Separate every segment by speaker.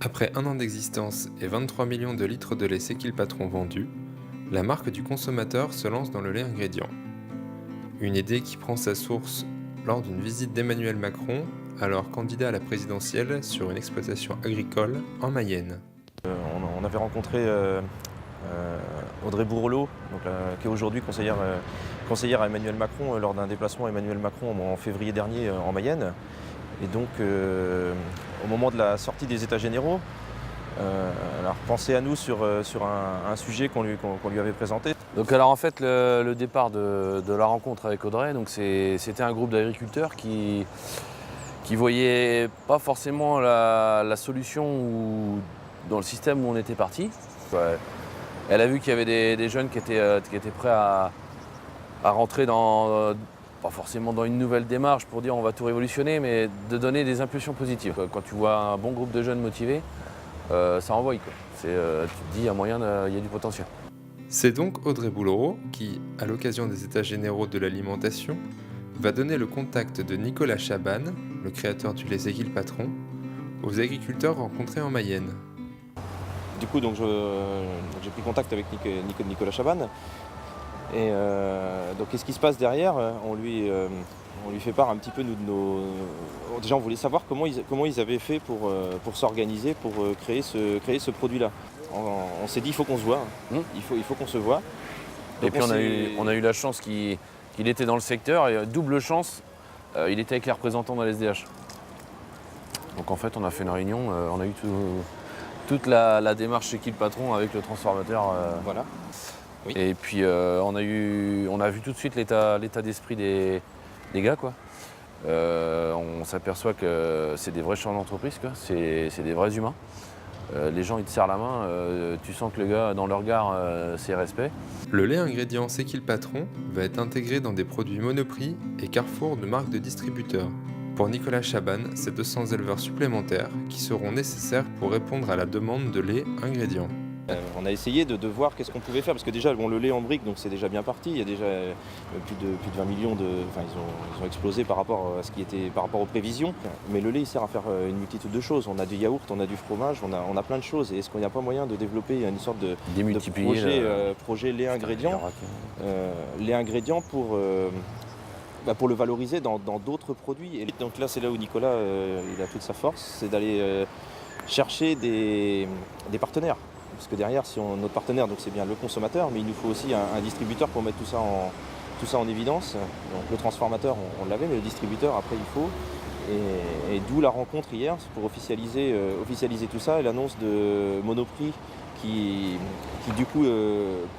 Speaker 1: Après un an d'existence et 23 millions de litres de lait C'est qui le patron vendus, la marque du consommateur se lance dans le lait ingrédient. Une idée qui prend sa source lors d'une visite d'Emmanuel Macron, alors candidat à la présidentielle sur une exploitation agricole en Mayenne.
Speaker 2: On avait rencontré Audrey Bourlot, qui est aujourd'hui conseillère à Emmanuel Macron, lors d'un déplacement à Emmanuel Macron en février dernier en Mayenne. Et donc, au moment de la sortie des États généraux, elle a repensé à nous sur un sujet qu'on lui avait présenté.
Speaker 3: Donc alors en fait le départ de la rencontre avec Audrey, donc c'était un groupe d'agriculteurs qui voyaient pas forcément la solution dans le système où on était parti. Ouais. Elle a vu qu'il y avait des jeunes qui étaient prêts à rentrer pas forcément dans une nouvelle démarche pour dire on va tout révolutionner, mais de donner des impulsions positives. Quand tu vois un bon groupe de jeunes motivés, ça envoie quoi. Tu te dis, il y a moyen, il y a du potentiel.
Speaker 1: C'est donc Audrey Bourlot qui, à l'occasion des États généraux de l'alimentation, va donner le contact de Nicolas Chaban, le créateur du lait C'est qui le patron, aux agriculteurs rencontrés en Mayenne.
Speaker 2: Du coup, j'ai pris contact avec Nicolas Chaban. Et donc, qu'est-ce qui se passe derrière ? On lui fait part un petit peu de nos... Déjà, on voulait savoir comment ils avaient fait pour s'organiser, pour créer ce produit-là. On s'est dit, il faut qu'on se voit, il faut qu'on se voit.
Speaker 3: Donc, et puis on a eu la chance qu'il était dans le secteur, et double chance, il était avec les représentants de la SDH. Donc en fait, on a fait une réunion, on a eu toute la démarche chez qui le patron avec le transformateur.
Speaker 2: Voilà. Oui.
Speaker 3: Et puis on a vu tout de suite l'état d'esprit des gars, quoi. On s'aperçoit que c'est des vrais chefs d'entreprise, quoi. C'est des vrais humains. Les gens ils te serrent la main, tu sens que le gars dans le regard c'est respect.
Speaker 1: Le lait ingrédient C'est qui le patron va être intégré dans des produits Monoprix et Carrefour de marques de distributeurs. Pour Nicolas Chaban, c'est 200 éleveurs supplémentaires qui seront nécessaires pour répondre à la demande de lait ingrédient.
Speaker 2: On a essayé de voir qu'est-ce qu'on pouvait faire, parce que déjà le lait en brique, donc c'est déjà bien parti. Il y a déjà plus de 20 millions ils ont explosé par rapport à par rapport aux prévisions. Mais le lait il sert à faire une multitude de choses. On a du yaourt, on a du fromage, on a plein de choses. Et est-ce qu'il n'y a pas moyen de développer une sorte de projet lait ingrédient, pour le valoriser dans d'autres produits. Et donc là c'est là où Nicolas il a toute sa force, c'est d'aller chercher des partenaires. Parce que derrière, notre partenaire, donc c'est bien le consommateur, mais il nous faut aussi un distributeur pour mettre tout ça en évidence. Donc le transformateur, on l'avait, mais le distributeur, après, il faut. Et d'où la rencontre hier, c'est pour officialiser tout ça, et l'annonce de Monoprix qui du coup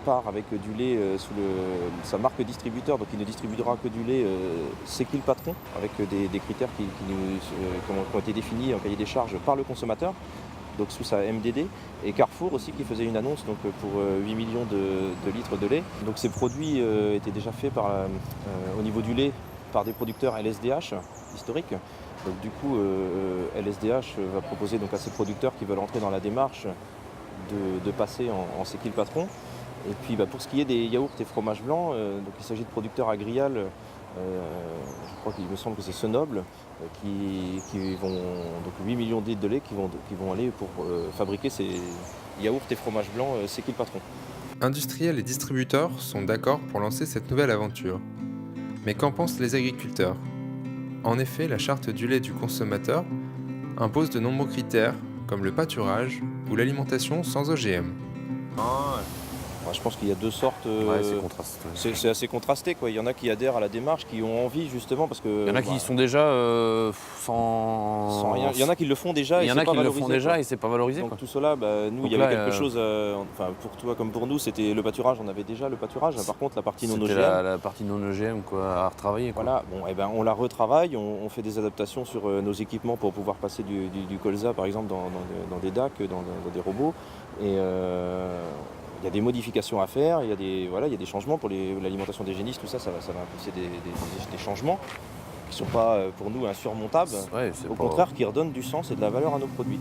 Speaker 2: part avec du lait sous sa marque distributeur, donc il ne distribuera que du lait C'est qui le patron, avec des critères qui ont été définis en cahier des charges par le consommateur, donc sous sa MDD, et Carrefour aussi qui faisait une annonce donc, pour 8 millions de litres de lait. Donc ces produits étaient déjà faits au niveau du lait par des producteurs LSDH historiques. Donc du coup LSDH va proposer donc, à ces producteurs qui veulent entrer dans la démarche de passer en C'est qui le patron. Et puis pour ce qui est des yaourts et fromages blancs, donc il s'agit de producteurs agriales. Je crois qu'il me semble que c'est Senoble qui vont donc 8 millions de litres de lait qui vont aller pour fabriquer ces yaourts et fromages blancs C'est qui le patron.
Speaker 1: Industriels et distributeurs sont d'accord pour lancer cette nouvelle aventure. Mais qu'en pensent les agriculteurs ? En effet, la charte du lait du consommateur impose de nombreux critères comme le pâturage ou l'alimentation sans OGM.
Speaker 2: Je pense qu'il y a deux sortes.
Speaker 3: C'est contrasté.
Speaker 2: C'est assez contrasté, quoi. Il y en a qui adhèrent à la démarche, qui ont envie justement parce que.
Speaker 3: Il y en a qui sont déjà sans
Speaker 2: rien. Il y en a qui le font déjà.
Speaker 3: Il y en a qui le font déjà et c'est pas valorisé.
Speaker 2: Donc
Speaker 3: quoi.
Speaker 2: tout cela, nous, il y avait quelque chose. Pour toi comme pour nous, c'était le pâturage. On avait déjà le pâturage. Par contre, la partie non OGM.
Speaker 3: C'était la partie non OGM à retravailler. Quoi.
Speaker 2: Voilà. On la retravaille. On fait des adaptations sur nos équipements pour pouvoir passer du colza, par exemple, dans des DAC, dans des robots. Et il y a des modifications à faire, il y a des changements pour l'alimentation des génisses, tout ça, ça va impulser des changements qui ne sont pas pour nous insurmontables, au contraire qui redonnent du sens et de la valeur à nos produits.